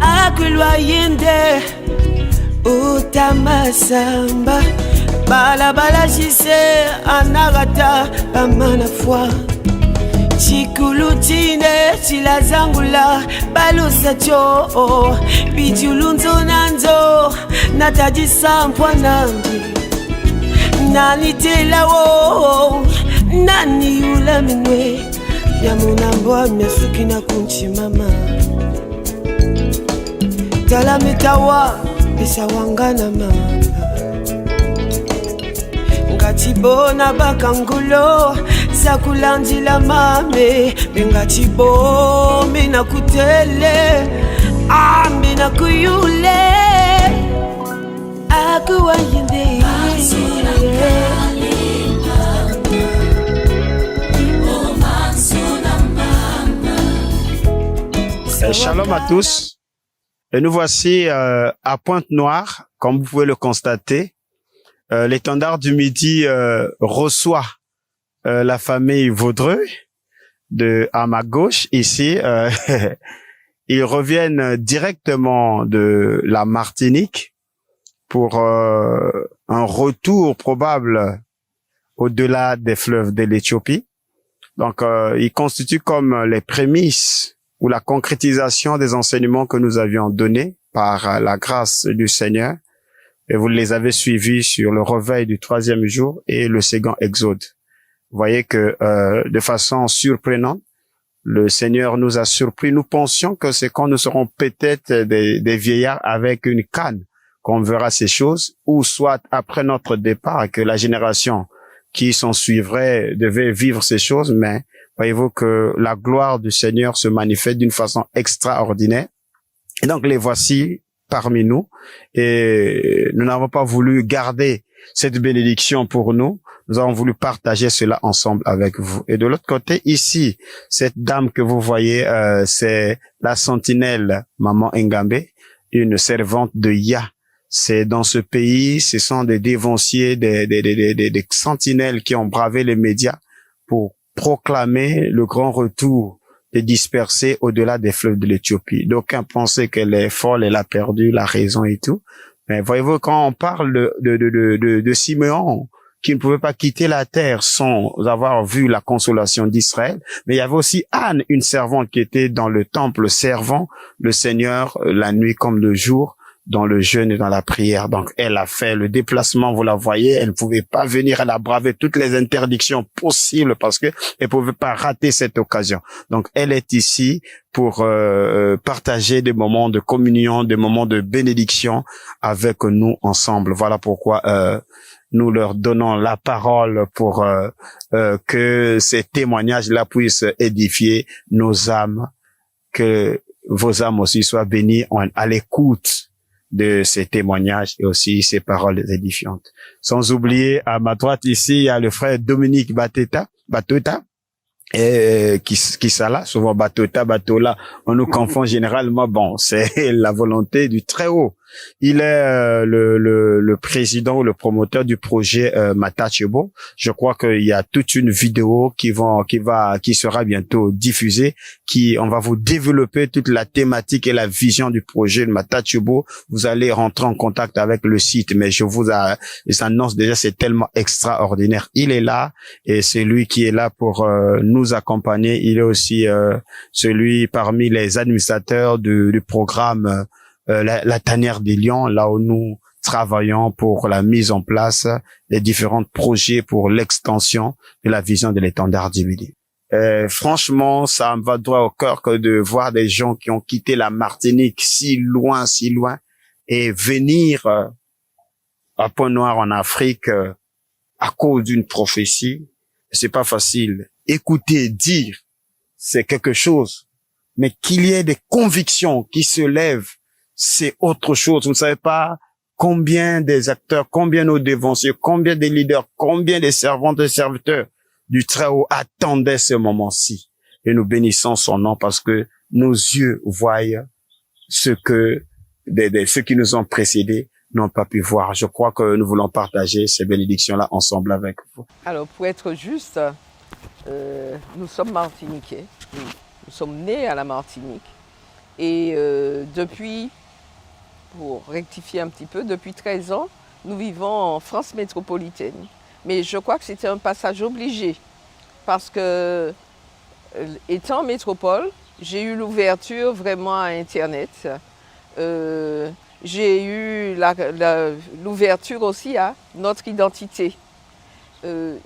Akuluayende utamasamba balabala jise anagata bamana fwa chikulutine chilazangula balusa cho bijulunzo nanzo natajisampwa nangi nanitela wo nani yula minwe ya munambo myasuki na kunchi mama tala mitawa bisa wangana mama ngachibona bakangulo sakulandila mame bengachibo mina kutele mina kuyule akuwayinde Shalom à tous. Et nous voici à Pointe-Noire, comme vous pouvez le constater. L'étendard du Midi reçoit la famille Vaudreuil à ma gauche ici. Ils reviennent directement de la Martinique pour un retour probable au-delà des fleuves de l'Éthiopie. Donc, ils constituent comme les prémices ou la concrétisation des enseignements que nous avions donnés par la grâce du Seigneur. Et vous les avez suivis sur le réveil du 3e jour et le second exode. Vous voyez que de façon surprenante, le Seigneur nous a surpris. Nous pensions que c'est quand nous serons peut-être des vieillards avec une canne qu'on verra ces choses, ou soit après notre départ que la génération qui s'en suivrait devait vivre ces choses, mais voyez-vous que la gloire du Seigneur se manifeste d'une façon extraordinaire. Et donc les voici parmi nous, et nous n'avons pas voulu garder cette bénédiction pour nous. Nous avons voulu partager cela ensemble avec vous. Et de l'autre côté, ici, cette dame que vous voyez, c'est la sentinelle Maman Ngambe, une servante de Yah. C'est dans ce pays, ce sont des dévanciers, des sentinelles qui ont bravé les médias pour proclamer le grand retour des dispersés au-delà des fleuves de l'Éthiopie. D'aucuns pensaient qu'elle est folle, elle a perdu la raison et tout. Mais voyez-vous, quand on parle de Siméon, qui ne pouvait pas quitter la terre sans avoir vu la consolation d'Israël, mais il y avait aussi Anne, une servante qui était dans le temple servant le Seigneur la nuit comme le jour, dans le jeûne et dans la prière. Donc, elle a fait le déplacement, vous la voyez, elle ne pouvait pas venir, elle a bravé toutes les interdictions possibles parce que elle pouvait pas rater cette occasion. Donc, elle est ici pour partager des moments de communion, des moments de bénédiction avec nous ensemble. Voilà pourquoi nous leur donnons la parole pour que ces témoignages-là puissent édifier nos âmes, que vos âmes aussi soient bénies à l'écoute de ces témoignages et aussi ces paroles édifiantes. Sans oublier, à ma droite ici, il y a le frère Dominique Batuta, qui ça là, souvent Batola, on nous confond généralement. Bon, c'est la volonté du Très-Haut. Il est le président ou le promoteur du projet Matachebo. Je crois qu'il y a toute une vidéo qui sera bientôt diffusée, on va vous développer toute la thématique et la vision du projet de Matachebo. Vous allez rentrer en contact avec le site, mais je annonce déjà, c'est tellement extraordinaire. Il est là et c'est lui qui est là pour nous accompagner. Il est aussi celui parmi les administrateurs du programme la tanière des lions, là où nous travaillons pour la mise en place des différents projets pour l'extension de la vision de l'étendard du Midi. Franchement, ça me va droit au cœur que de voir des gens qui ont quitté la Martinique si loin, et venir à Pointe-Noire en Afrique à cause d'une prophétie. C'est pas facile. Écouter, dire, c'est quelque chose. Mais qu'il y ait des convictions qui se lèvent, c'est autre chose. Vous ne savez pas combien des acteurs, combien nos dévanciers, combien des leaders, combien des servantes et serviteurs du Très-Haut attendaient ce moment-ci. Et nous bénissons son nom parce que nos yeux voient ce que ceux qui nous ont précédés n'ont pas pu voir. Je crois que nous voulons partager ces bénédictions-là ensemble avec vous. Alors, pour être juste, Nous sommes martiniquais, oui. Nous sommes nés à la Martinique. Et depuis, pour rectifier un petit peu, depuis 13 ans, nous vivons en France métropolitaine. Mais je crois que c'était un passage obligé parce que, étant en métropole, j'ai eu l'ouverture vraiment à Internet. J'ai eu l'ouverture aussi à notre identité. Je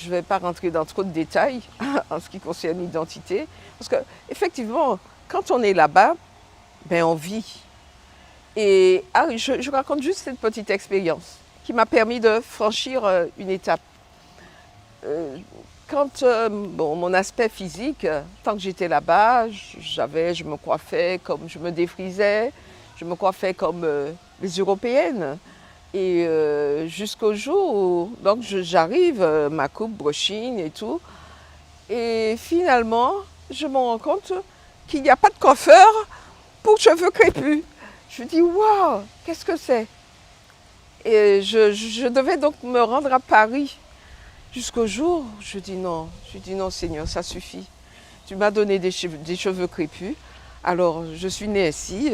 ne vais pas rentrer dans trop de détails en ce qui concerne l'identité, parce qu'effectivement, quand on est là-bas, ben on vit. Et je raconte juste cette petite expérience qui m'a permis de franchir une étape. Bon, mon aspect physique, tant que j'étais là-bas, je me coiffais comme je me défrisais, je me coiffais comme les Européennes. Et jusqu'au jour où donc j'arrive, ma coupe, brochine et tout. Et finalement, je me rends compte qu'il n'y a pas de coiffeur pour cheveux crépus. Je dis, waouh, qu'est-ce que c'est? Et je devais donc me rendre à Paris. Jusqu'au jour où je dis non, Seigneur, ça suffit. Tu m'as donné des cheveux crépus, alors je suis née ainsi.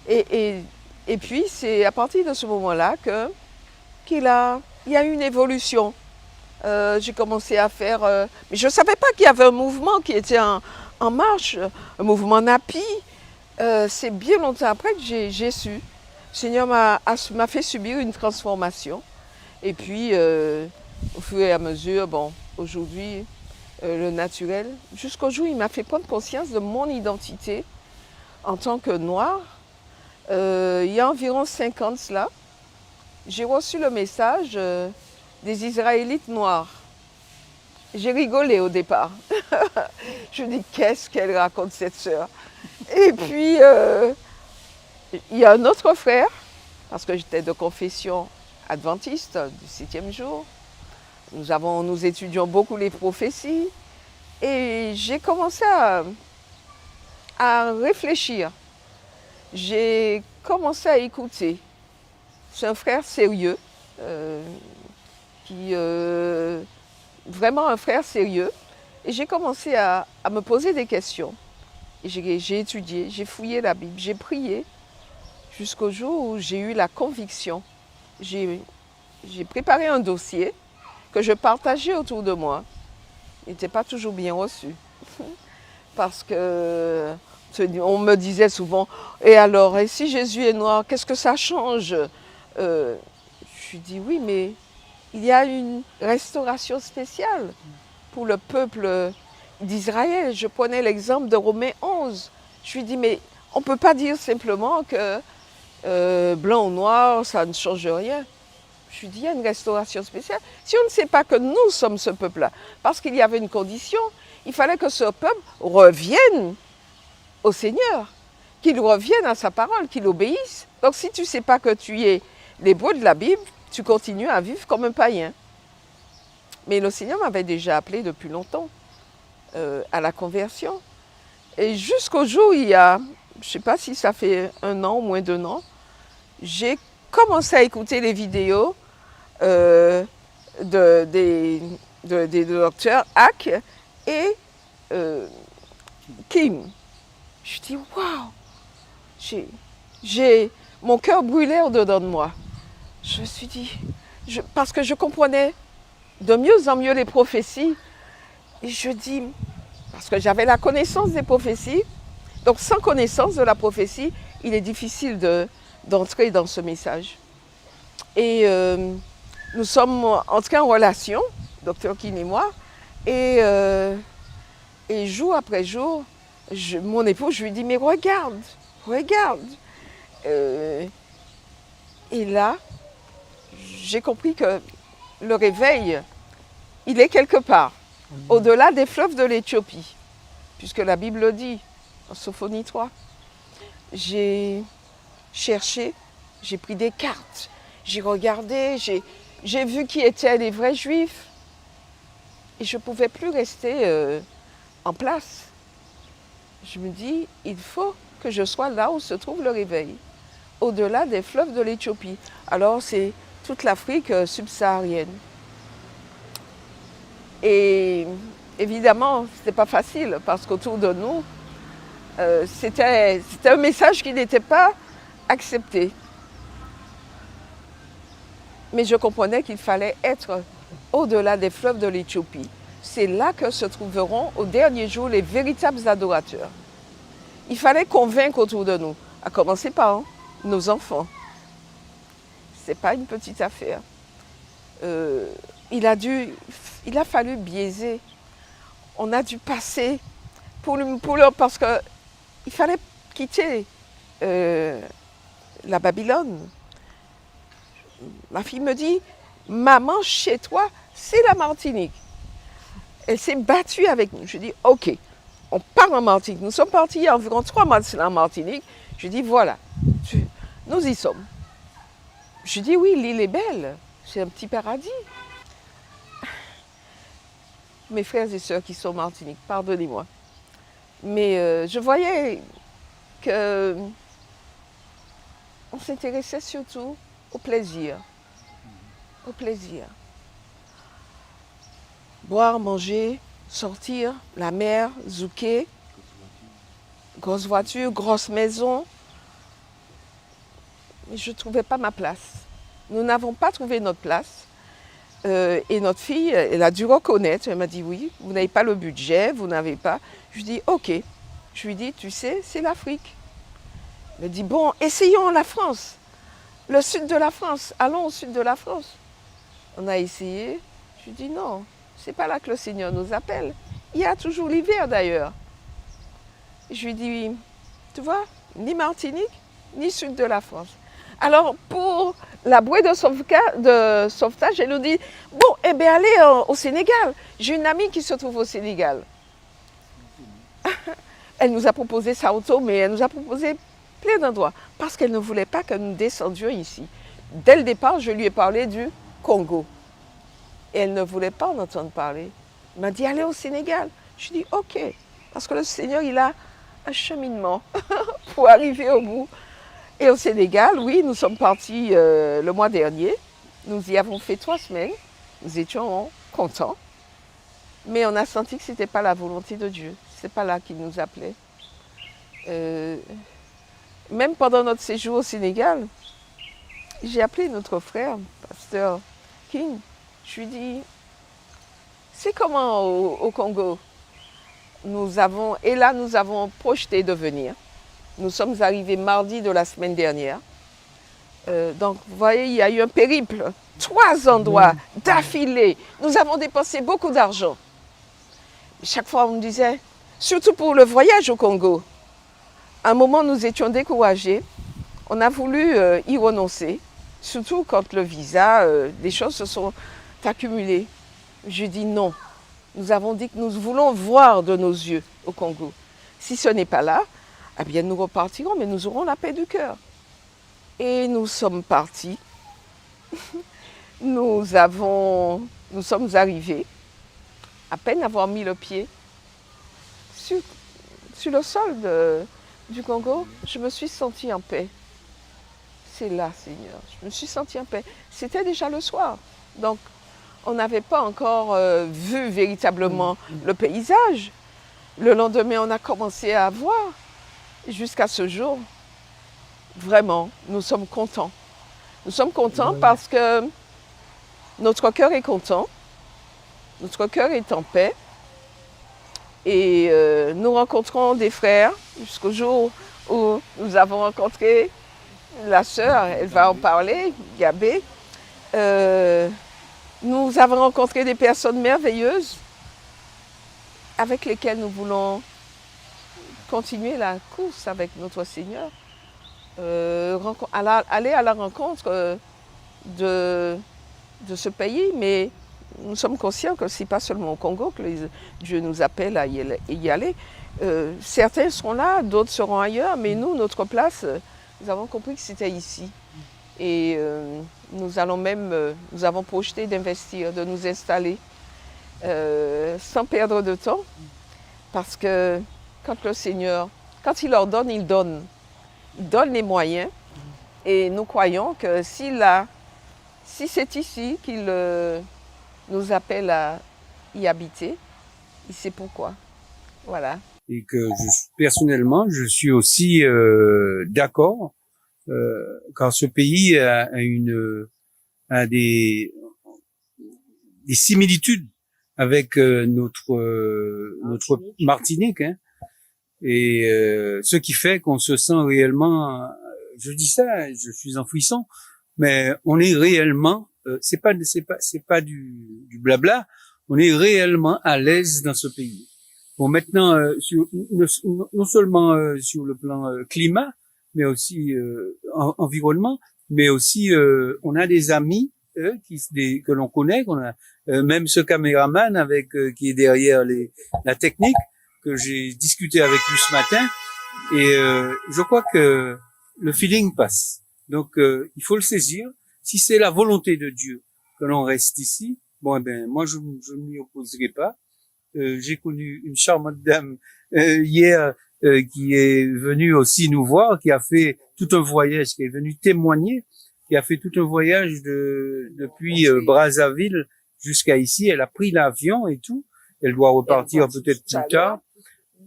Et puis c'est à partir de ce moment-là qu'il y a eu une évolution. J'ai commencé à faire... mais je ne savais pas qu'il y avait un mouvement qui était en marche, un mouvement NAPI. C'est bien longtemps après que j'ai su. Le Seigneur m'a fait subir une transformation. Et puis... au fur et à mesure, bon, aujourd'hui, le naturel, jusqu'au jour où il m'a fait prendre conscience de mon identité en tant que noire. Il y a environ 5 ans de cela, j'ai reçu le message des Israélites noirs. J'ai rigolé au départ. Je dis, qu'est-ce qu'elle raconte cette sœur? Et puis, il y a un autre frère, parce que j'étais de confession adventiste du 7e jour. Nous étudions beaucoup les prophéties et j'ai commencé à réfléchir. J'ai commencé à écouter. C'est un frère sérieux, vraiment un frère sérieux. Et j'ai commencé à me poser des questions. Et j'ai étudié, j'ai fouillé la Bible, j'ai prié jusqu'au jour où j'ai eu la conviction. J'ai préparé un dossier que je partageais autour de moi. Il n'était pas toujours bien reçu. Parce que on me disait souvent, et alors, et si Jésus est noir, qu'est-ce que ça change? Je lui dis, oui, mais il y a une restauration spéciale pour le peuple d'Israël. Je prenais l'exemple de Romains 11. Je lui dis, mais on ne peut pas dire simplement que blanc ou noir, ça ne change rien. Je lui dis, il y a une restauration spéciale. Si on ne sait pas que nous sommes ce peuple-là, parce qu'il y avait une condition, il fallait que ce peuple revienne au Seigneur, qu'il revienne à sa parole, qu'il obéisse. Donc si tu ne sais pas que tu es l'hébreu de la Bible, tu continues à vivre comme un païen. Mais le Seigneur m'avait déjà appelé depuis longtemps à la conversion. Et jusqu'au jour où il y a, je ne sais pas si ça fait 1 an ou moins d'1 an, j'ai commencé à écouter les vidéos des docteurs Hack et Kim. Je dis, waouh, mon cœur brûlait au-dedans de moi. Je me suis dit, parce que je comprenais de mieux en mieux les prophéties, et je dis, parce que j'avais la connaissance des prophéties, donc sans connaissance de la prophétie, il est difficile d'entrer dans ce message. Et nous sommes entrés en relation, docteur Kim et moi, et jour après jour, mon époux, je lui dis, mais regarde. Et là, j'ai compris que le réveil, il est quelque part, au-delà des fleuves de l'Éthiopie, puisque la Bible le dit, en Sophonie 3. J'ai cherché, j'ai pris des cartes, j'ai regardé, j'ai vu qui étaient les vrais juifs. Et je ne pouvais plus rester en place. Je me dis, il faut que je sois là où se trouve le réveil, au-delà des fleuves de l'Éthiopie. Alors c'est toute l'Afrique subsaharienne. Et évidemment, ce n'était pas facile parce qu'autour de nous, c'était un message qui n'était pas accepté. Mais je comprenais qu'il fallait être au-delà des fleuves de l'Éthiopie. C'est là que se trouveront au dernier jour les véritables adorateurs. Il fallait convaincre autour de nous, à commencer par nos enfants. Ce n'est pas une petite affaire. Il a fallu biaiser. On a dû passer parce qu'il fallait quitter la Babylone. Ma fille me dit, maman, chez toi, c'est la Martinique. Elle s'est battue avec nous. Je dis, ok, on part en Martinique. Nous sommes partis il y a environ 3 mois en Martinique. Je dis, voilà, nous y sommes. Je dis, oui, l'île est belle. C'est un petit paradis. Mes frères et sœurs qui sont en Martinique, pardonnez-moi. Mais je voyais que on s'intéressait surtout au plaisir. Au plaisir. Boire, manger, sortir, la mer, zouker, grosse voiture, grosse maison. Mais je ne trouvais pas ma place. Nous n'avons pas trouvé notre place. Et notre fille, elle a dû reconnaître. Elle m'a dit, oui, vous n'avez pas le budget, vous n'avez pas. Je lui dis, ok. Je lui dis, tu sais, c'est l'Afrique. Elle m'a dit, bon, essayons la France. Le sud de la France, allons au sud de la France. On a essayé. Je lui dis, non, c'est pas là que le Seigneur nous appelle. Il y a toujours l'hiver d'ailleurs. Je lui dis, tu vois, ni Martinique, ni sud de la France. Alors, pour la bouée de sauvetage, elle nous dit, bon, eh bien, allez au Sénégal. J'ai une amie qui se trouve au Sénégal. Elle nous a proposé Sao Tomé, mais elle nous a proposé plein d'endroits, parce qu'elle ne voulait pas que nous descendions ici. Dès le départ, je lui ai parlé du Congo. Et elle ne voulait pas en entendre parler. Elle m'a dit, allez au Sénégal. Je lui ai dit, ok, parce que le Seigneur, il a un cheminement pour arriver au bout. Et au Sénégal, oui, nous sommes partis le mois dernier. Nous y avons fait 3 semaines. Nous étions contents. Mais on a senti que ce n'était pas la volonté de Dieu. Ce n'est pas là qu'il nous appelait. Même pendant notre séjour au Sénégal, j'ai appelé notre frère, pasteur King. Je lui ai dit, c'est comment au Congo? Nous avons projeté de venir. Nous sommes arrivés mardi de la semaine dernière. Donc, vous voyez, il y a eu un périple. 3 endroits d'affilée. Nous avons dépensé beaucoup d'argent. Chaque fois, on me disait, surtout pour le voyage au Congo. À un moment, nous étions découragés. On a voulu y renoncer, surtout quand le visa, les choses se sont accumulées. Je dis non. Nous avons dit que nous voulons voir de nos yeux au Congo. Si ce n'est pas là, eh bien, nous repartirons, mais nous aurons la paix du cœur. Et nous sommes partis. Nous sommes arrivés, à peine avoir mis le pied sur le sol du Congo, je me suis sentie en paix. C'est là, Seigneur, je me suis sentie en paix. C'était déjà le soir, donc on n'avait pas encore vu véritablement le paysage. Le lendemain, on a commencé à voir. Jusqu'à ce jour, vraiment, nous sommes contents. Nous sommes contents parce que notre cœur est content, notre cœur est en paix. Et nous rencontrons des frères jusqu'au jour où nous avons rencontré la sœur, elle va en parler, Gabé. Nous avons rencontré des personnes merveilleuses avec lesquelles nous voulons continuer la course avec notre Seigneur, aller à la rencontre de ce pays, mais nous sommes conscients que ce n'est pas seulement au Congo que Dieu nous appelle à y aller. Certains seront là, d'autres seront ailleurs, mais nous, notre place, nous avons compris que c'était ici. Et nous avons projeté d'investir, de nous installer sans perdre de temps, parce que quand le Seigneur, quand il ordonne, il donne. Il donne les moyens. Et nous croyons que si c'est ici qu'il nous appelle à y habiter, il sait pourquoi. Voilà. Et que personnellement, je suis aussi d'accord, car ce pays a des similitudes avec notre Martinique, hein, et ce qui fait qu'on se sent réellement, je dis ça, je suis en frisson, mais on est réellement, c'est pas du blabla, on est réellement à l'aise dans ce pays. Bon, maintenant, non seulement sur le plan climat, mais aussi environnement, mais aussi on a des amis que l'on connaît, qu'on a même ce caméraman qui est derrière la technique que j'ai discuté avec lui ce matin, et je crois que le feeling passe. Donc il faut le saisir. Si c'est la volonté de Dieu que l'on reste ici, bon, eh ben moi je ne m'y opposerai pas. J'ai connu une charmante dame hier qui est venue aussi nous voir, qui a fait tout un voyage, qui est venue témoigner, qui a fait tout un voyage depuis Brazzaville jusqu'à ici. Elle a pris l'avion et tout. Elle doit repartir peut-être plus tard,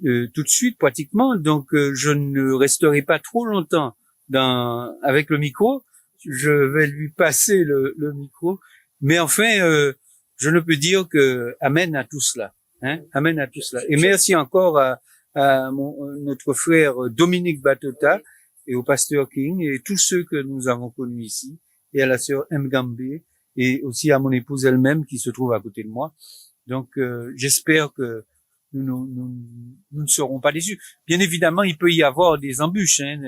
tout de suite pratiquement. Donc je ne resterai pas trop longtemps avec le micro. Je vais lui passer le micro. Mais enfin, je ne peux dire que amen à tout cela. Hein, amen à tout cela. Et merci encore à notre frère Dominique Batota et au pasteur King et tous ceux que nous avons connus ici, et à la sœur Mgambé, et aussi à mon épouse elle-même qui se trouve à côté de moi. Donc j'espère que nous ne serons pas déçus. Bien évidemment, il peut y avoir des embûches. Hein.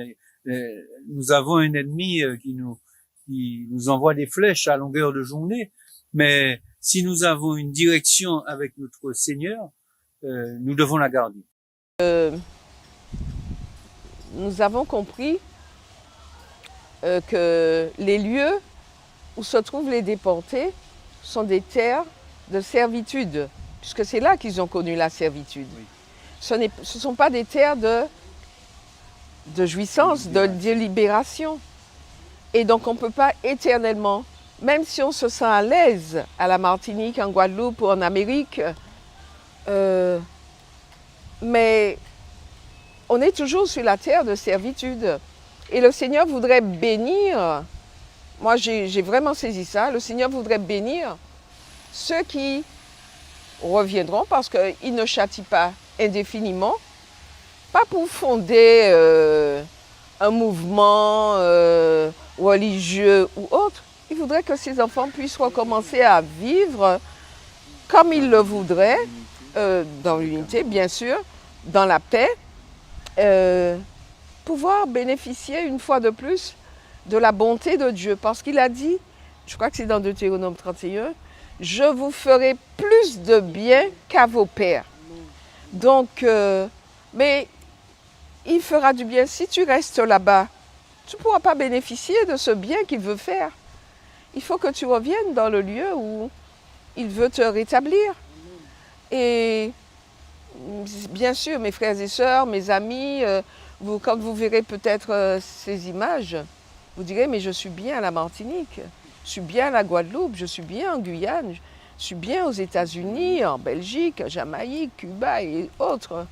Nous avons un ennemi qui nous envoie des flèches à longueur de journée, mais si nous avons une direction avec notre Seigneur, nous devons la garder. Nous avons compris que les lieux où se trouvent les déportés sont des terres de servitude, puisque c'est là qu'ils ont connu la servitude. Oui. Ce ne sont pas des terres de jouissance, de libération. Et donc on ne peut pas éternellement, même si on se sent à l'aise à la Martinique, en Guadeloupe ou en Amérique, mais on est toujours sur la terre de servitude. Et le Seigneur voudrait bénir, moi j'ai vraiment saisi ça, le Seigneur voudrait bénir ceux qui reviendront parce qu'il ne châtie pas indéfiniment, pas pour fonder un mouvement religieux ou autre. Il voudrait que ces enfants puissent recommencer à vivre comme ils le voudraient, dans l'unité bien sûr, dans la paix, pouvoir bénéficier une fois de plus de la bonté de Dieu. Parce qu'il a dit, je crois que c'est dans Deutéronome 31, « Je vous ferai plus de bien qu'à vos pères. » Donc, mais il fera du bien. Si tu restes là-bas, tu ne pourras pas bénéficier de ce bien qu'il veut faire. Il faut que tu reviennes dans le lieu où il veut te rétablir. Et bien sûr, mes frères et sœurs, mes amis, quand vous verrez peut-être ces images, vous direz, mais je suis bien à la Martinique, je suis bien à la Guadeloupe, je suis bien en Guyane, je suis bien aux États-Unis, en Belgique, en Jamaïque, Cuba et autres.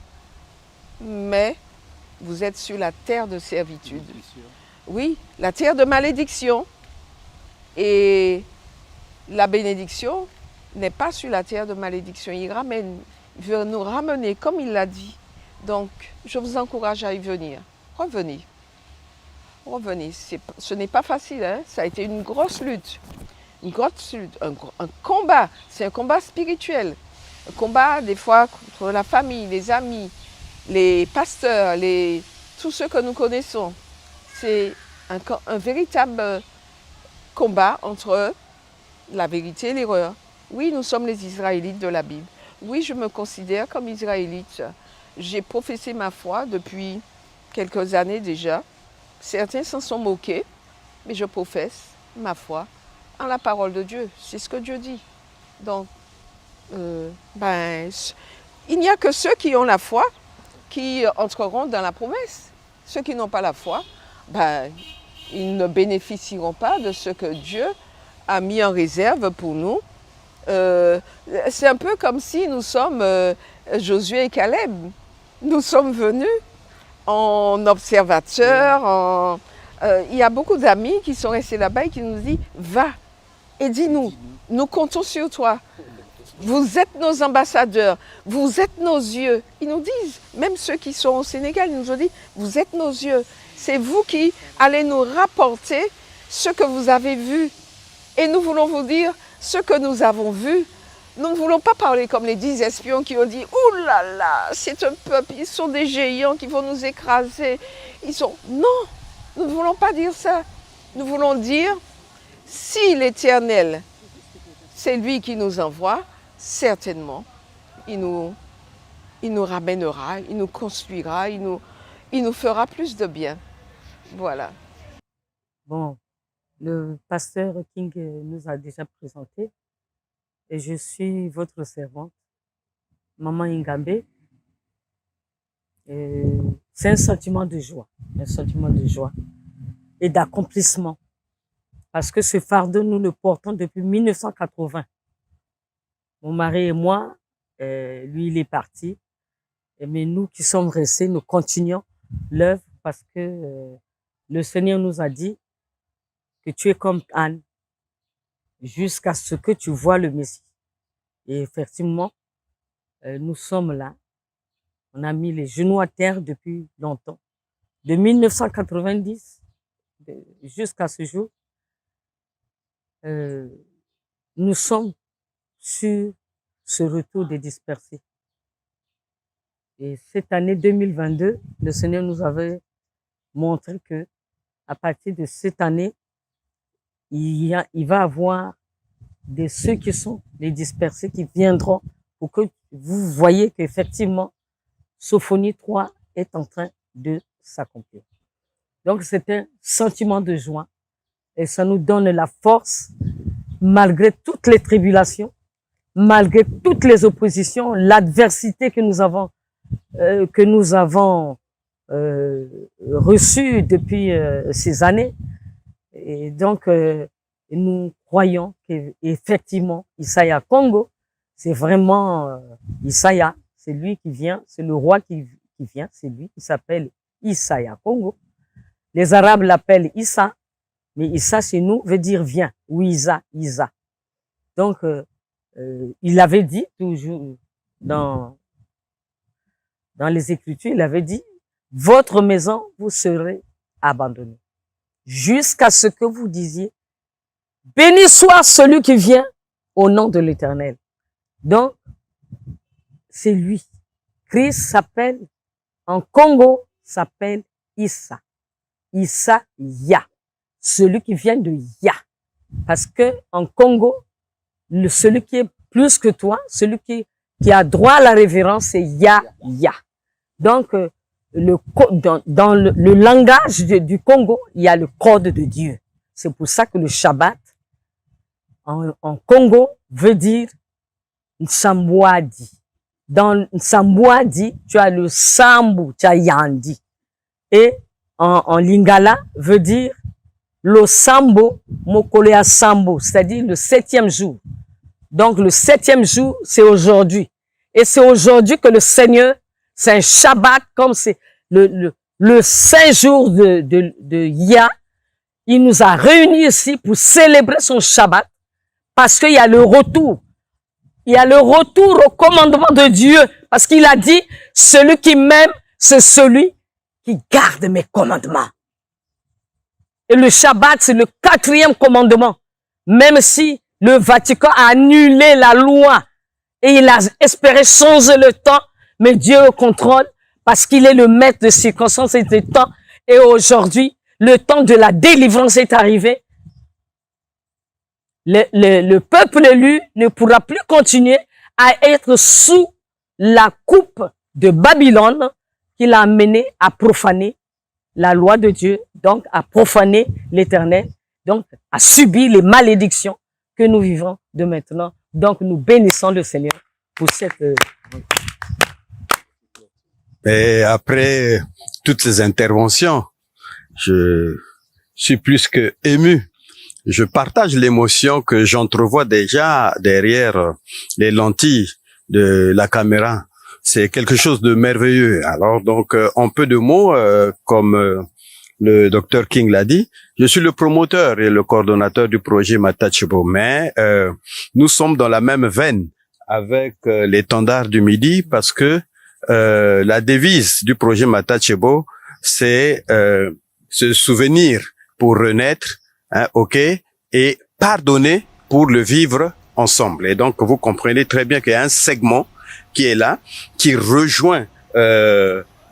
Mais vous êtes sur la terre de servitude. Oui, la terre de malédiction. Et la bénédiction n'est pas sur la terre de malédiction. Il veut nous ramener comme il l'a dit. Donc, je vous encourage à y venir. Revenez. Revenez. Ce n'est pas facile, hein? Ça a été une grosse lutte. Une grosse lutte, un combat. C'est un combat spirituel. Un combat, des fois, contre la famille, les amis, les pasteurs, tous ceux que nous connaissons. C'est un véritable combat entre la vérité et l'erreur. Oui, nous sommes les Israélites de la Bible. Oui, je me considère comme Israélite. J'ai professé ma foi depuis quelques années déjà. Certains s'en sont moqués, mais je professe ma foi en la parole de Dieu. C'est ce que Dieu dit. Donc, il n'y a que ceux qui ont la foi qui entreront dans la promesse. Ceux qui n'ont pas la foi, ils ne bénéficieront pas de ce que Dieu a mis en réserve pour nous C'est un peu comme si nous sommes Josué et Caleb. Nous sommes venus en observateurs. Il y a beaucoup d'amis qui sont restés là-bas et qui nous disent « Va et dis-nous, nous comptons sur toi. Vous êtes nos ambassadeurs, vous êtes nos yeux. » Ils nous disent, même ceux qui sont au Sénégal, ils nous ont dit « Vous êtes nos yeux. C'est vous qui allez nous rapporter ce que vous avez vu. Et nous voulons vous dire ce que nous avons vu. » Nous ne voulons pas parler comme les 10 espions qui ont dit « Ouh là là, c'est un peuple, ils sont des géants qui vont nous écraser. » Non, nous ne voulons pas dire ça. Nous voulons dire « Si l'Éternel, c'est lui qui nous envoie, certainement, il nous ramènera, il nous construira, il nous fera plus de bien. » Voilà. Bon, le pasteur King nous a déjà présenté et je suis votre servante, Maman Ingambé. C'est un sentiment de joie et d'accomplissement. Parce que ce fardeau, nous le portons depuis 1980. Mon mari et moi, lui, il est parti. Mais nous qui sommes restés, nous continuons l'œuvre parce que le Seigneur nous a dit que tu es comme Anne jusqu'à ce que tu vois le Messie. Et effectivement, nous sommes là. On a mis les genoux à terre depuis longtemps. De 1990 jusqu'à ce jour, nous sommes sur ce retour des dispersés. Et cette année 2022, le Seigneur nous avait montré que à partir de cette année, il va avoir ceux qui sont les dispersés qui viendront pour que vous voyez qu'effectivement, Sophonie 3 est en train de s'accomplir. Donc, c'est un sentiment de joie et ça nous donne la force, malgré toutes les tribulations, malgré toutes les oppositions, l'adversité que nous avons reçue depuis ces années. Et donc, nous croyons qu'effectivement, Isaya Congo, c'est vraiment Isaya, c'est lui qui vient, c'est le roi qui vient, c'est lui qui s'appelle Isaya Congo. Les Arabes l'appellent Issa, mais Issa chez nous veut dire viens, ou Isa. Donc, il avait dit toujours dans les Écritures, il avait dit, votre maison vous serez abandonnée jusqu'à ce que vous disiez, béni soit celui qui vient au nom de l'Éternel. Donc, c'est lui. Christ s'appelle, en Congo, s'appelle Issa. Issa Ya. Celui qui vient de Ya. Parce que en Congo, celui qui est plus que toi, celui qui a droit à la révérence, c'est Ya. Donc, dans le langage du Congo, il y a le code de Dieu. C'est pour ça que le Shabbat, en Congo, veut dire Nsambwadi. Dans Nsambwadi, tu as le Sambu, tu as Yandi. Et en Lingala, veut dire le Sambo, Mokolea Sambo, c'est-à-dire le 7e jour. Donc, le 7e jour, c'est aujourd'hui. Et c'est aujourd'hui que le Seigneur, c'est un Shabbat, comme c'est le 5 jours de Ya. Il nous a réunis ici pour célébrer son Shabbat, parce qu'il y a le retour. Il y a le retour au commandement de Dieu, parce qu'il a dit, celui qui m'aime, c'est celui qui garde mes commandements. Et le Shabbat, c'est le 4e commandement. Même si le Vatican a annulé la loi et il a espéré changer le temps, mais Dieu au contrôle parce qu'il est le maître de circonstances et de temps. Et aujourd'hui, le temps de la délivrance est arrivé. Le peuple élu ne pourra plus continuer à être sous la coupe de Babylone qu'il a amené à profaner la loi de Dieu, donc à profaner l'Éternel, donc à subir les malédictions que nous vivons de maintenant. Donc nous bénissons le Seigneur pour cette... Et après toutes ces interventions, je suis plus que ému je partage l'émotion que j'entrevois déjà derrière les lentilles de la caméra. C'est quelque chose de merveilleux. Alors donc, en peu de mots, comme le docteur King l'a dit, je suis le promoteur et le coordonnateur du projet Matachebo, mais nous sommes dans la même veine avec l'étendard du Midi parce que la devise du projet Matachebo, c'est se souvenir pour renaître, hein, ok, et pardonner pour le vivre ensemble. Et donc, vous comprenez très bien qu'il y a un segment qui est là, qui rejoint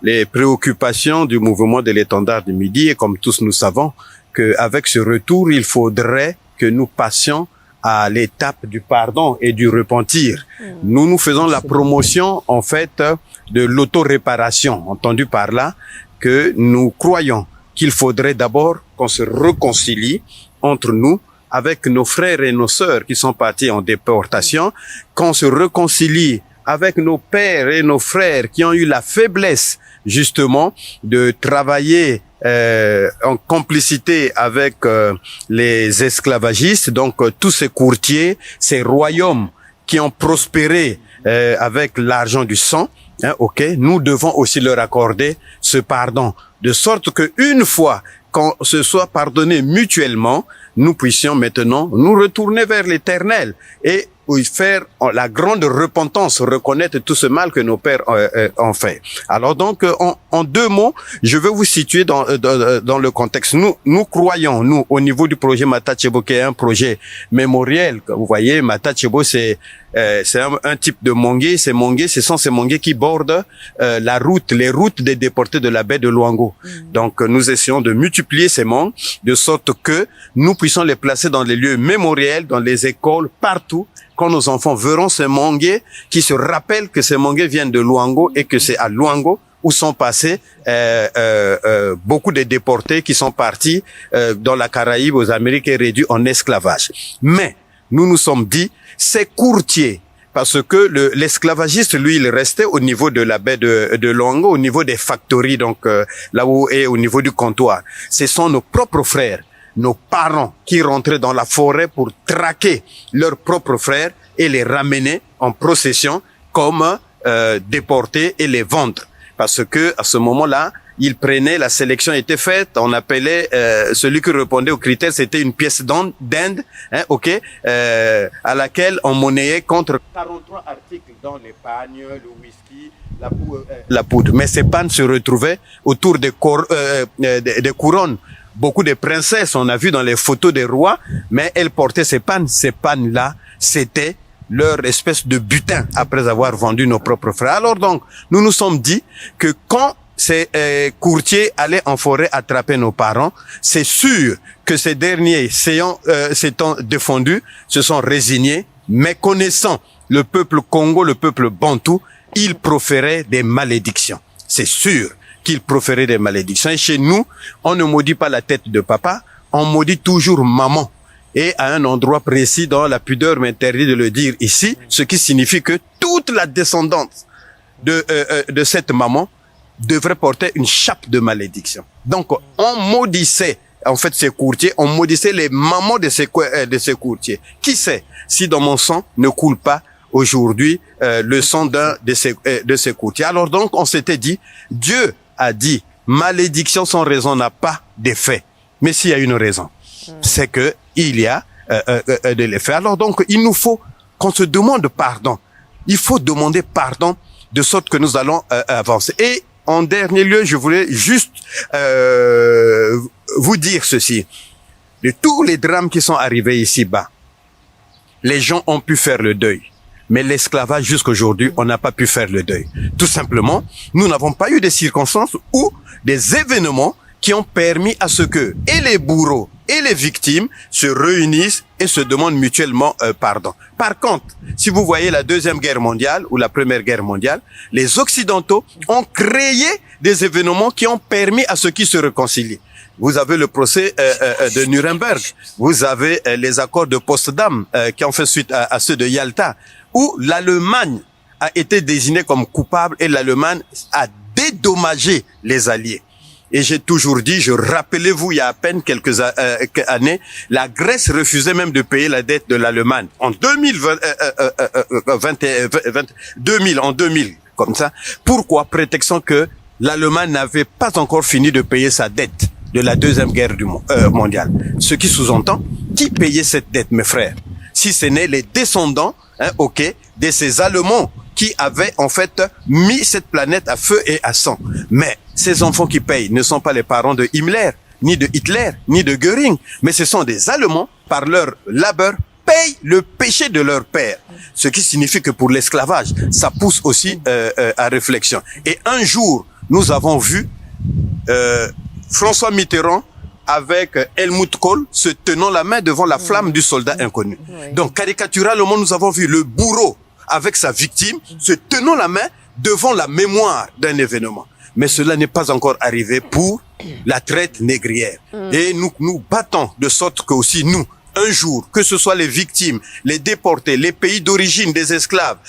les préoccupations du mouvement de l'étendard du Midi. Et comme tous nous savons, qu'avec ce retour, il faudrait que nous passions à l'étape du pardon et du repentir. Nous faisons la promotion, en fait, de l'auto-réparation. Entendu par là, que nous croyons qu'il faudrait d'abord qu'on se réconcilie entre nous avec nos frères et nos sœurs qui sont partis en déportation, qu'on se réconcilie avec nos pères et nos frères qui ont eu la faiblesse justement de travailler en complicité avec les esclavagistes, donc tous ces courtiers, ces royaumes qui ont prospéré avec l'argent du sang. Hein, ok, nous devons aussi leur accorder ce pardon, de sorte que une fois qu'on se soit pardonné mutuellement, nous puissions maintenant nous retourner vers l'Éternel et faire la grande repentance, reconnaître tout ce mal que nos pères ont fait. Alors donc, en deux mots, je veux vous situer dans le contexte. Nous croyons, nous, au niveau du projet Matachebo, qui est un projet mémoriel. Vous voyez, Matachebo, c'est un type de manguier. Ces manguiers, ce sont ces manguiers qui bordent les routes des déportés de la baie de Luango. Donc, nous essayons de multiplier ces mangues, de sorte que nous puissions les placer dans les lieux mémoriels, dans les écoles, partout, quand nos enfants verront ces manguiers, qui se rappellent que ces manguiers viennent de Luango et que c'est à Luango où sont passés beaucoup de déportés qui sont partis dans la Caraïbe, aux Amériques et réduits en esclavage. Mais nous nous sommes dit, ces courtiers, parce que l'esclavagiste, lui, il restait au niveau de la baie de Luango, au niveau des factories, donc là où est au niveau du comptoir. Ce sont nos propres frères, nos parents qui rentraient dans la forêt pour traquer leurs propres frères et les ramener en procession comme déportés et les vendre. Parce que à ce moment-là, ils prenaient, la sélection était faite, on appelait celui qui répondait aux critères, c'était une pièce d'Inde, hein, ok, à laquelle on monnayait contre 43 articles, dont les pagnes, le whisky, la poudre. Mais ces pannes se retrouvaient autour des couronnes. Beaucoup de princesses, on a vu dans les photos des rois, mais elles portaient ces pannes. Ces pannes-là, c'était leur espèce de butin après avoir vendu nos propres frères. Alors donc, nous nous sommes dit que quand ces courtiers allaient en forêt attraper nos parents, c'est sûr que ces derniers, s'étant défendus, se sont résignés, mais connaissant le peuple Congo, le peuple Bantou, ils proféraient des malédictions. C'est sûr qu'ils proféraient des malédictions. Et chez nous, on ne maudit pas la tête de papa, on maudit toujours maman. Et à un endroit précis, dont la pudeur m'interdit de le dire ici, ce qui signifie que toute la descendance de cette maman devrait porter une chape de malédiction. Donc, on maudissait, en fait, ces courtiers, on maudissait les mamans de ces courtiers. Qui sait si dans mon sang ne coule pas aujourd'hui le sang d'un de ces courtiers. Alors donc, on s'était dit, Dieu a dit, malédiction sans raison n'a pas d'effet. Mais s'il y a une raison, c'est que il y a de l'effet. Alors donc, il nous faut qu'on se demande pardon. Il faut demander pardon de sorte que nous allons avancer. Et en dernier lieu, je voulais juste vous dire ceci. De tous les drames qui sont arrivés ici-bas, les gens ont pu faire le deuil. Mais l'esclavage, jusqu'aujourd'hui, on n'a pas pu faire le deuil. Tout simplement, nous n'avons pas eu des circonstances ou des événements qui ont permis à ce que et les bourreaux et les victimes se réunissent et se demandent mutuellement pardon. Par contre, si vous voyez la Deuxième Guerre mondiale ou la Première Guerre mondiale, les Occidentaux ont créé des événements qui ont permis à ceux qui se réconcilient. Vous avez le procès de Nuremberg, vous avez les accords de Potsdam qui ont fait suite à ceux de Yalta, où l'Allemagne a été désignée comme coupable et l'Allemagne a dédommagé les Alliés. Et j'ai toujours dit, rappelez-vous, il y a à peine quelques années, la Grèce refusait même de payer la dette de l'Allemagne. En 2000, comme ça. Pourquoi? Prétextant que l'Allemagne n'avait pas encore fini de payer sa dette de la Deuxième Guerre mondiale. Ce qui sous-entend, qui payait cette dette, mes frères? Si ce n'est les descendants, de ces Allemands qui avaient en fait mis cette planète à feu et à sang. Mais ces enfants qui payent ne sont pas les parents de Himmler, ni de Hitler, ni de Göring, mais ce sont des Allemands, par leur labeur, payent le péché de leur père. Ce qui signifie que pour l'esclavage, ça pousse aussi à réflexion. Et un jour, nous avons vu François Mitterrand avec Helmut Kohl se tenant la main devant la flamme du soldat inconnu. Donc, caricaturalement, nous avons vu le bourreau avec sa victime se tenant la main devant la mémoire d'un événement. Mais cela n'est pas encore arrivé pour la traite négrière. Et nous battons de sorte que aussi nous, un jour, que ce soit les victimes, les déportés, les pays d'origine des esclaves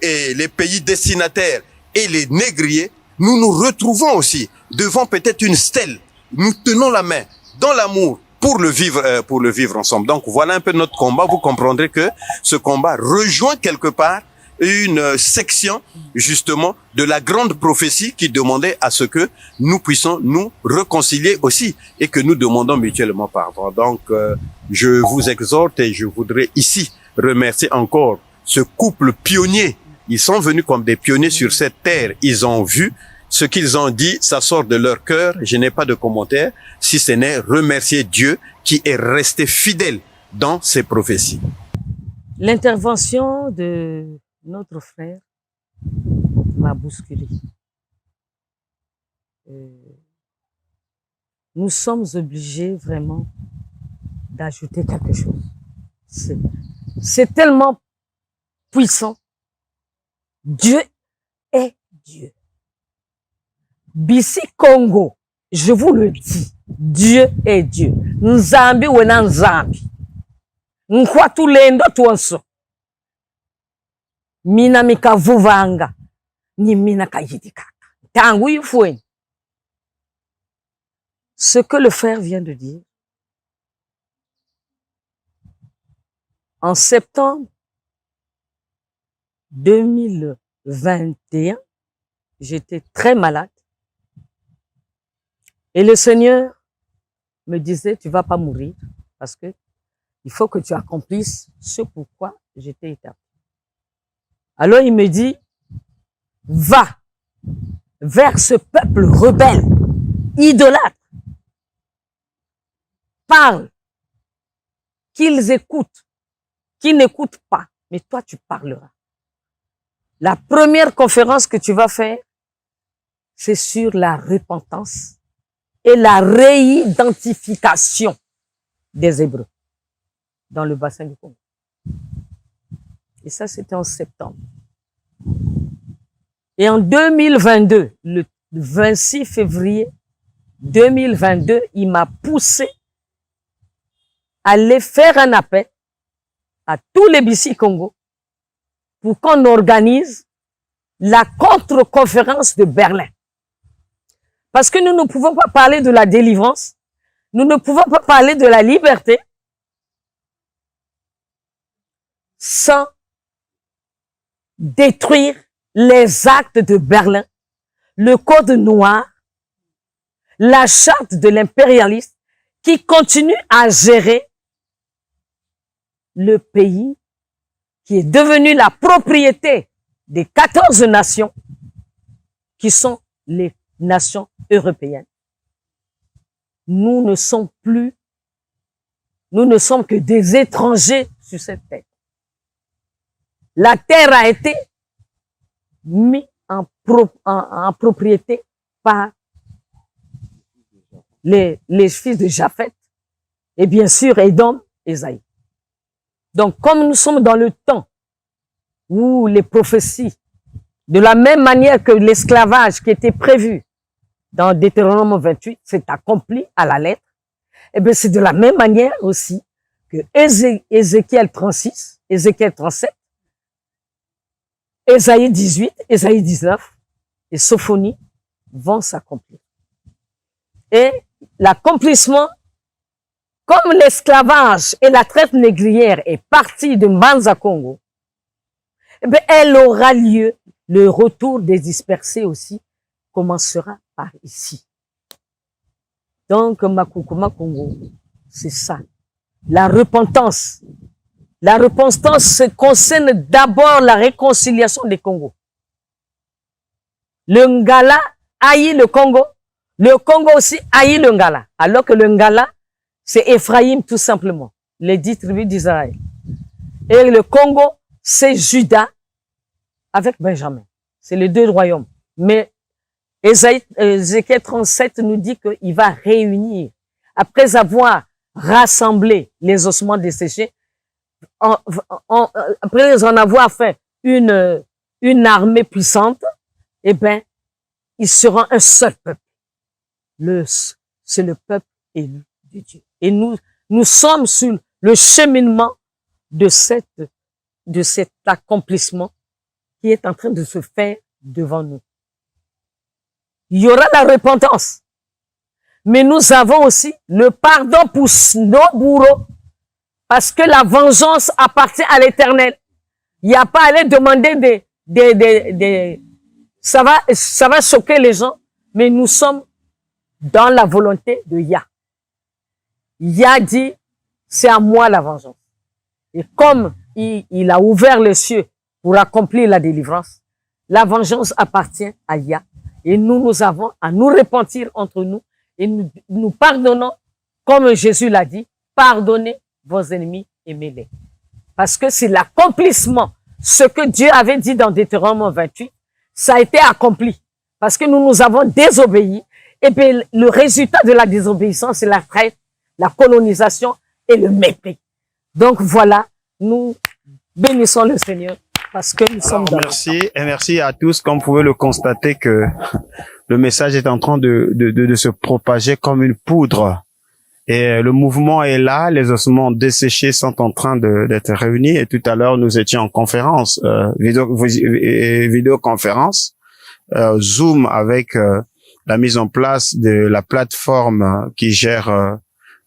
et les pays destinataires et les négriers, nous nous retrouvons aussi devant peut-être une stèle. Nous tenons la main dans l'amour pour le vivre ensemble. Donc voilà un peu notre combat. Vous comprendrez que ce combat rejoint quelque part une section justement de la grande prophétie qui demandait à ce que nous puissions nous réconcilier aussi et que nous demandons mutuellement pardon. Donc je vous exhorte et je voudrais ici remercier encore ce couple pionnier. Ils sont venus comme des pionniers sur cette terre. Ils ont vu ce qu'ils ont dit, ça sort de leur cœur. Je n'ai pas de commentaire, si ce n'est remercier Dieu qui est resté fidèle dans ses prophéties. L'intervention de notre frère m'a bousculé. Nous sommes obligés vraiment d'ajouter quelque chose. C'est tellement puissant. Dieu est Dieu. Bisi Congo, je vous le dis, Dieu est Dieu. Nzambi wena nzambi. Nkwatu lendo tuonso. Mina mika vuvanga. Ni mina kayidikaka. Tangu yifweni. Ce que le frère vient de dire, en septembre 2021, j'étais très malade. Et le Seigneur me disait, tu vas pas mourir parce que il faut que tu accomplisses ce pourquoi j'étais établi. Alors il me dit, va vers ce peuple rebelle, idolâtre, parle, qu'ils écoutent, qu'ils n'écoutent pas, mais toi tu parleras. La première conférence que tu vas faire, c'est sur la repentance et la réidentification des Hébreux dans le bassin du Congo. Et ça, c'était en septembre. Et en 2022, le 26 février 2022, il m'a poussé à aller faire un appel à tous les BC Congo pour qu'on organise la contre-conférence de Berlin. Parce que nous ne pouvons pas parler de la délivrance, nous ne pouvons pas parler de la liberté sans détruire les actes de Berlin, le code noir, la charte de l'impérialiste qui continue à gérer le pays qui est devenu la propriété des 14 nations qui sont les nations européennes. Nous ne sommes que des étrangers sur cette terre. La terre a été mise en propriété par les fils de Japheth et bien sûr Édom et Ésaïe. Donc comme nous sommes dans le temps où les prophéties, de la même manière que l'esclavage qui était prévu dans Deutéronome 28, s'est accompli à la lettre, et bien c'est de la même manière aussi que Ézéchiel 36, Ézéchiel 37, Ésaïe 18, Ésaïe 19 et Sophonie vont s'accomplir. Et l'accomplissement, comme l'esclavage et la traite négrière est partie de Mbanza Congo, eh bien, elle aura lieu, le retour des dispersés aussi commencera par ici. Donc, Makukuma Congo, c'est ça. La repentance. La repentance concerne d'abord la réconciliation des Congos. Le Ngala haït le Congo aussi haït le Ngala. Alors que le Ngala, c'est Ephraïm tout simplement, les 10 tribus d'Israël. Et le Congo, c'est Juda avec Benjamin. C'est les 2 royaumes. Mais Ézéchiel 37 nous dit qu'il va réunir, après avoir rassemblé les ossements desséchés, après en avoir fait une armée puissante, eh ben, ils seront un seul peuple. C'est le peuple élu de Dieu. Et nous sommes sur le cheminement de cet accomplissement qui est en train de se faire devant nous. Il y aura la repentance. Mais nous avons aussi le pardon pour nos bourreaux. Parce que la vengeance appartient à l'Éternel. Il n'y a pas à aller demander ça va choquer les gens, mais nous sommes dans la volonté de Yah. Yah dit, c'est à moi la vengeance. Et comme il a ouvert les cieux pour accomplir la délivrance, la vengeance appartient à Yah. Et nous avons à nous repentir entre nous et nous pardonnons, comme Jésus l'a dit, pardonnez vos ennemis, aimez-les. Parce que c'est l'accomplissement. Ce que Dieu avait dit dans Deutéronome 28, ça a été accompli. Parce que nous avons désobéi. Et puis le résultat de la désobéissance, c'est la traite, la colonisation et le mépris. Donc voilà, nous bénissons le Seigneur parce que nous sommes dans merci et merci à tous. Comme vous pouvez le constater que le message est en train de se propager comme une poudre. Et le mouvement est là, les ossements desséchés sont en train d'être réunis. Et tout à l'heure, nous étions en conférence, vidéoconférence, Zoom avec la mise en place de la plateforme qui gère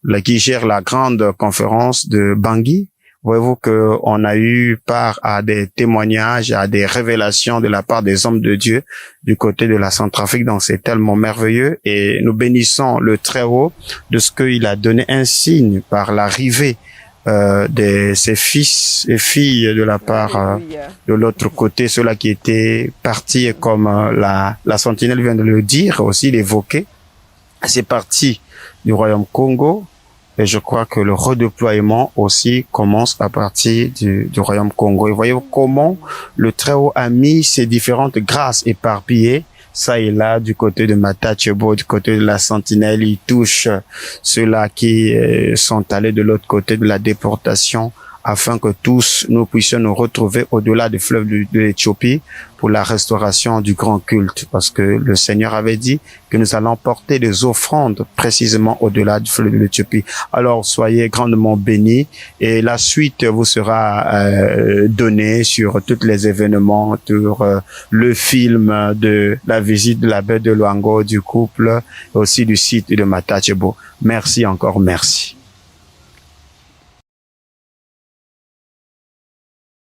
la grande conférence de Bangui. Voyez-vous que on a eu part à des témoignages, à des révélations de la part des hommes de Dieu du côté de la Centrafrique. Donc c'est tellement merveilleux et nous bénissons le Très-Haut de ce qu'il a donné un signe par l'arrivée de ses fils et filles de la part de l'autre côté, ceux-là qui étaient partis, et comme la sentinelle vient de le dire, aussi l'évoquer, c'est parti du Royaume Congo. Et je crois que le redéploiement aussi commence à partir du Royaume Congo. Et voyez comment le Très-Haut a mis ces différentes grâces éparpillées, ça et là, du côté de Matachebo, du côté de la Sentinelle. Il touche ceux-là qui sont allés de l'autre côté de la déportation, afin que tous nous puissions nous retrouver au-delà du fleuve de l'Éthiopie pour la restauration du grand culte. Parce que le Seigneur avait dit que nous allons porter des offrandes précisément au-delà du fleuve de l'Éthiopie. Alors soyez grandement bénis et la suite vous sera donnée sur tous les événements, sur le film de la visite de la baie de Luango, du couple, et aussi du site de Matachebo. Merci encore, merci.